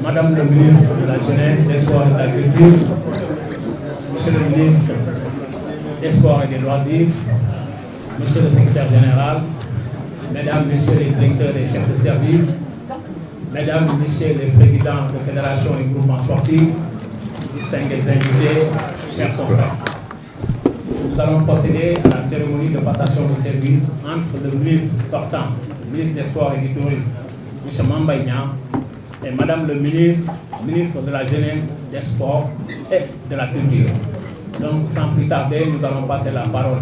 Madame le ministre de la Jeunesse, des Sports et de la Culture, Monsieur le ministre des Sports et des Loisirs, Monsieur le secrétaire général, Mesdames, Messieurs les directeurs et chefs de service, Mesdames, Messieurs les présidents de fédérations et groupements sportifs, distingués invités, chers confrères. Nous allons procéder à la cérémonie de passation de service entre le ministre sortant, le ministre des Sports et du Tourisme, M. Mamba Niang, et Madame le ministre de la Jeunesse, des Sports et de la Culture. Donc, sans plus tarder, nous allons passer la parole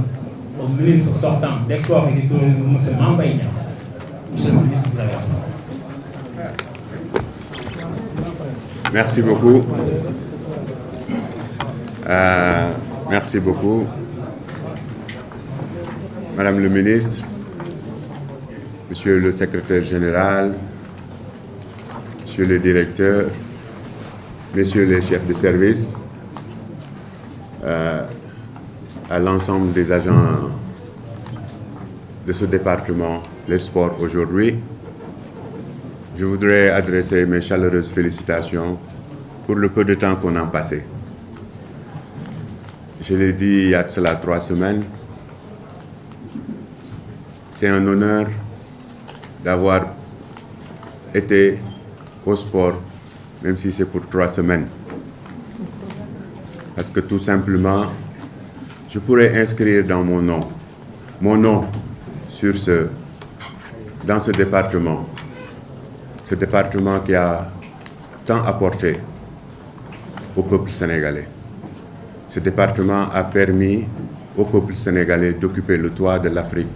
au ministre sortant des Sports et du Tourisme, M. Mamba Niang. Monsieur le ministre, vous avez la parole. Merci beaucoup. Merci beaucoup. Madame le ministre, Monsieur le secrétaire général, Monsieur le directeur, Messieurs les chefs de service, à l'ensemble des agents de ce département, les sports aujourd'hui, je voudrais adresser mes chaleureuses félicitations pour le peu de temps qu'on a passé. Je l'ai dit il y a de cela 3 semaines, c'est un honneur d'avoir été au sport, même si c'est pour 3 semaines. Parce que tout simplement, je pourrais inscrire dans mon nom dans ce département qui a tant apporté au peuple sénégalais. Ce département a permis au peuple sénégalais d'occuper le toit de l'Afrique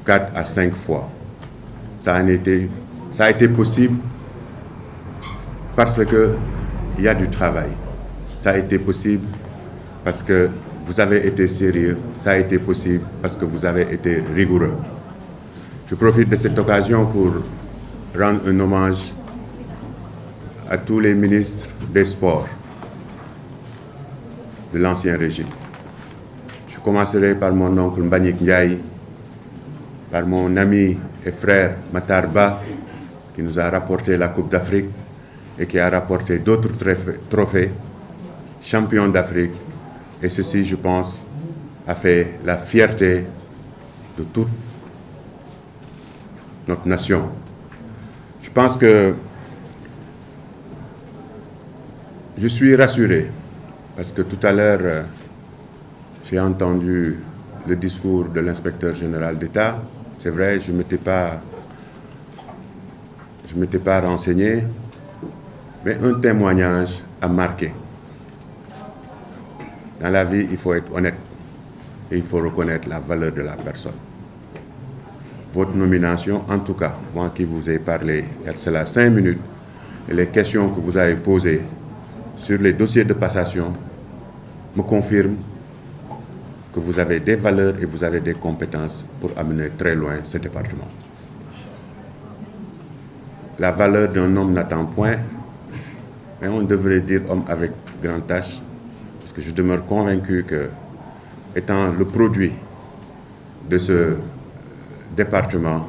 4 à 5 fois. Ça a été possible parce qu'il y a du travail. Ça a été possible parce que vous avez été sérieux. Ça a été possible parce que vous avez été rigoureux. Je profite de cette occasion pour rendre un hommage à tous les ministres des Sports de l'ancien régime. Je commencerai par mon oncle Mbagnick Ndiaye, par mon ami et frère Matar Ba, qui nous a rapporté la Coupe d'Afrique et qui a rapporté d'autres trophées, champion d'Afrique. Et ceci, je pense, a fait la fierté de toute notre nation. Je pense que je suis rassuré parce que tout à l'heure, j'ai entendu le discours de l'inspecteur général d'État. C'est vrai, je ne m'étais pas renseigné, mais un témoignage a marqué. Dans la vie, il faut être honnête et il faut reconnaître la valeur de la personne. Votre nomination, en tout cas, moi qui vous ai parlé il y a cela 5 minutes, et les questions que vous avez posées sur les dossiers de passation me confirment que vous avez des valeurs et vous avez des compétences pour amener très loin ce département. La valeur d'un homme n'attend point, mais on devrait dire homme avec grand H, parce que je demeure convaincu que, étant le produit de ce département,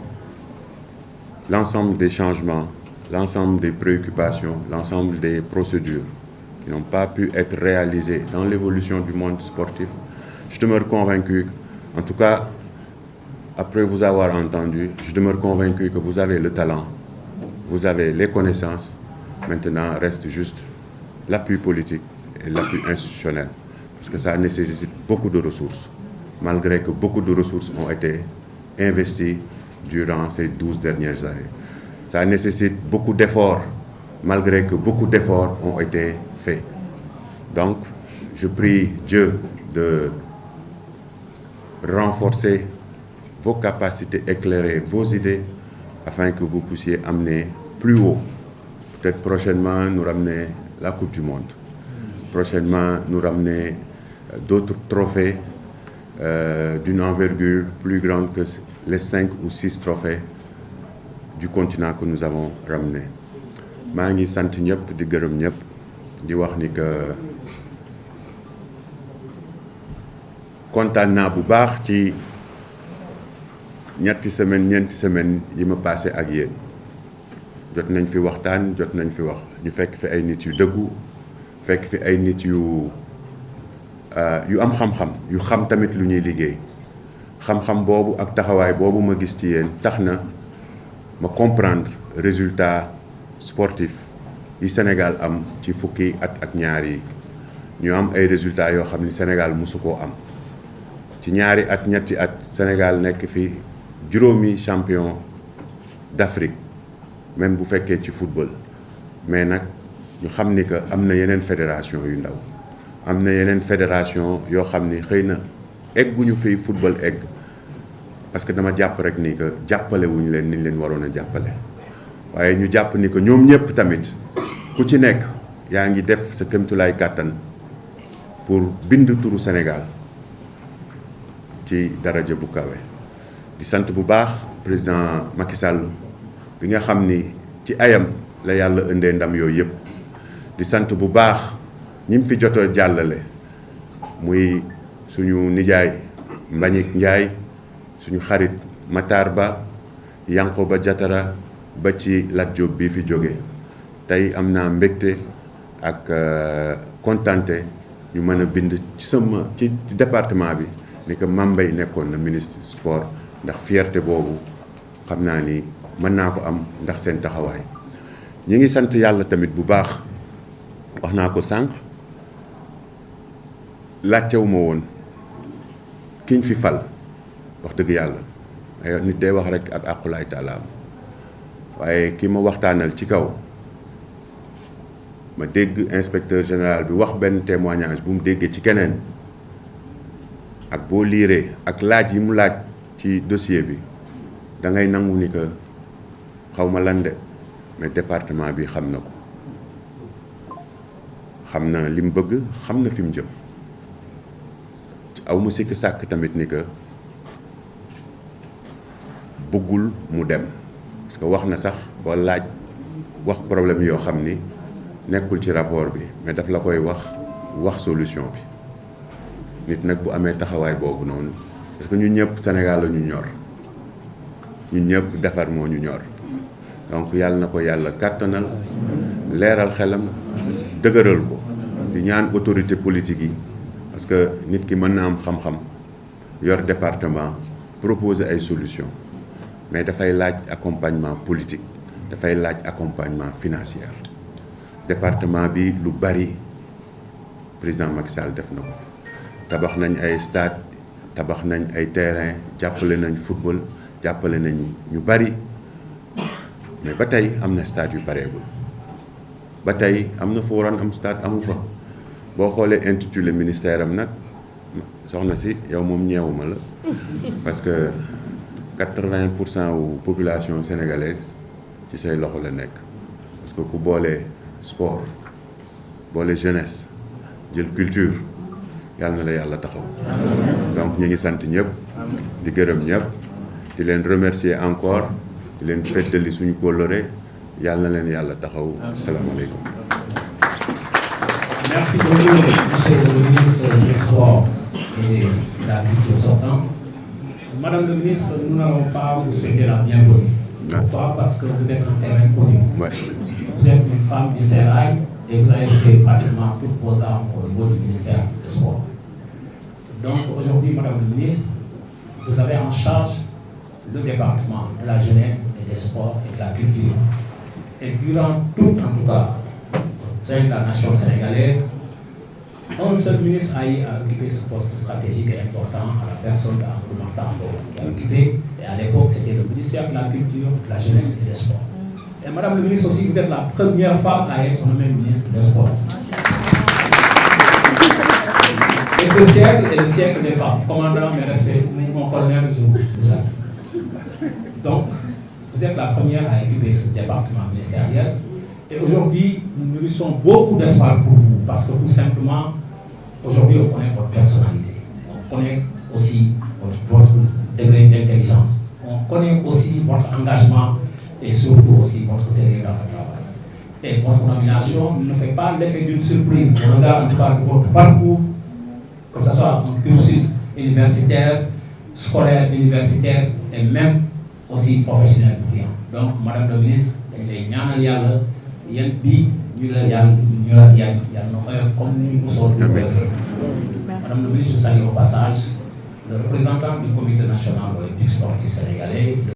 l'ensemble des changements, l'ensemble des préoccupations, l'ensemble des procédures qui n'ont pas pu être réalisées dans l'évolution du monde sportif, je demeure convaincu, en tout cas, après vous avoir entendu, je demeure convaincu que vous avez le talent, vous avez les connaissances. Maintenant, reste juste l'appui politique et l'appui institutionnel, parce que ça nécessite beaucoup de ressources, malgré que beaucoup de ressources ont été investies durant ces 12 dernières années. Ça nécessite beaucoup d'efforts, malgré que beaucoup d'efforts ont été faits. Donc, je prie Dieu de renforcer vos capacités, éclairer vos idées, afin que vous puissiez amener plus haut. Peut-être prochainement nous ramener la Coupe du Monde. Prochainement nous ramener d'autres trophées d'une envergure plus grande que les 5 ou 6 trophées du continent que nous avons ramenés. maa ngi sant ñëpp di gërëm ñëpp di wax ni que kontaan naa bu baax ci ñeenti semaine yi ma passé ak yéen jot nañ fi waxtaan jot nañ fi wax ñu fekk fi ay nit yu dëggu fekk fi ay nit yu am xam-xam yu xam tamit lu ñuy liggéey xam-xam boobu ak taxawaay boobu ma gis ci yéen tax na ma comprendre résultat sportif yi Sénégal am ci fukki at ak ñaar yi ñu am ay résultats yoo xam ni Sénégal mosu koo am ci ñaari at ñetti at Sénégal nekk fi juróomi champion d'Afrique même bu fekkee ci football mais nag ñu xam ni que am na yeneen fédération yu ndaw am na yeneen fédération yoo xam ni xëy na egguñu fi football egg parce que dama jàpp rek ni que jàppale wuñu leen ni ñu leen waroon a jàppale waaye ñu jàpp ni que ñoom ñëpp tamit ku ci nekk yaa ngi def sa kéemtulaay kàttan pour bind turu Sénégal ci daraja bu kawe di sant bu baax président Macky Sall bi nga xam ni ci ayam la yàlla indee ndam yooyu yëpp di sant bu baax ñi mu fi jotoo jàllale muy suñu nijaay Mbagnick Ndiaye suñu xarit Matar Ba Yankoba Diatara ba ci Lat Diop bii fi jóge tey am naa mbégte ak kontante ñu mën a bind ci département bi ni que Mame Mbaye nekkoon na ministre sport ndax fierté boobu xam naa ni mën naa ko am ndax seen taxawaay ñi ngi sant yàlla tamit bu baax wax naa ko sànq laajtewu ma woon kiñ fi fal wax dëgg yàlla ay nit day wax rek ak àqulaay taalaam waaye ki ma waxtaanal ci kaw ma dégg inspecteur général bi wax benn témoignage bu mu déggee ci keneen ak boo liiree ak laaj yi mu laaj ci dossier bi da ngay nangu ni que xaw ma lan de mais département bi xam na ko xam na li mu bëgg xam na fi mu jëm aw ma sikk sàkk tamit ni que bëggul mu dem parce que wax na sax ba laaj wax problème yoo xam ni nekkul ci rapport bi mais daf la koy wax solution bi nit nag bu amee taxawaay boobu noonu parce que ñun ñëpp Sénégal la ñu ñor ñun ñëpp defar moo ñu ñor donc yàlla na ko yàlla kàttanal leeral xelam dëgëral ko di ñaan autorité politique yi parce que nit ki mën na am xam-xam yor département proposer ay solution mais dafay laaj accompagnement politique dafay laaj accompagnement financier département bi lu bari président Macky Sall def na ko fi tabax nañ ay stade tabax nañ ay terrain jàppale nañ football jàppale nañ ñu bari mais ba tey am na stade yu pareegul ba tey am na fa waroon am stade amu fa boo xoolee intitulé ministère am nag soxna si yow moom ñeewuma la parce que 80% wu population sénégalaise ci say loxo la nekk parce que ku boolee sport boole jeunesse jël culture yàlla na la yàlla taxaw donc ñu ngi sant ñëpp di gërëm ñëpp di leen remercier encore di leen feddali suñu kóllëre yàlla na leen yàlla taxaw asalaamaaleykum. Merci beaucoup, monsieur le ministre des Sports et de la culture sortant. Madame le ministre, nous n'allons pas vous souhaiter la bienvenue. Pourquoi? Parce que vous êtes un terrain connu. Ouais. Vous êtes une femme du Sérail et vous avez fait pratiquement toutes vos armes au niveau du ministère des Sports. Donc aujourd'hui, Madame le ministre, vous avez en charge le département de la jeunesse et des sports et de la culture. Et durant tout, en tout cas, de la nation sénégalaise, un seul ministre a eu à occuper ce poste stratégique et important à la personne d'Amadou Mahtar Mbow, qui a occupé, et à l'époque c'était le ministère de la culture, de la jeunesse et des sports. Et Madame le ministre aussi, vous êtes la première femme à être nommée ministre des sports. Et ce siècle est le siècle des femmes. Commandant, mes respects, mon colonel, je vous salue. Donc, vous êtes la première à occuper ce département ministériel. Et aujourd'hui, nous nourrissons beaucoup d'espoir pour vous, parce que tout simplement, aujourd'hui, on connaît votre personnalité. On connaît aussi votre degré d'intelligence. On connaît aussi votre engagement et surtout aussi votre sérieux dans le travail. Et votre nomination ne fait pas l'effet d'une surprise. On regarde en tout cas votre parcours, que ce soit un cursus universitaire, scolaire, universitaire et même aussi professionnel brillant. Donc, Madame la ministre, dañ lay ñaanal yàlla yan bii ñu la yan na oyof comme ni ñu ko soog di oyof. Madame le ministre salue au passage le représentant du comité national olympique sportif sénégalais.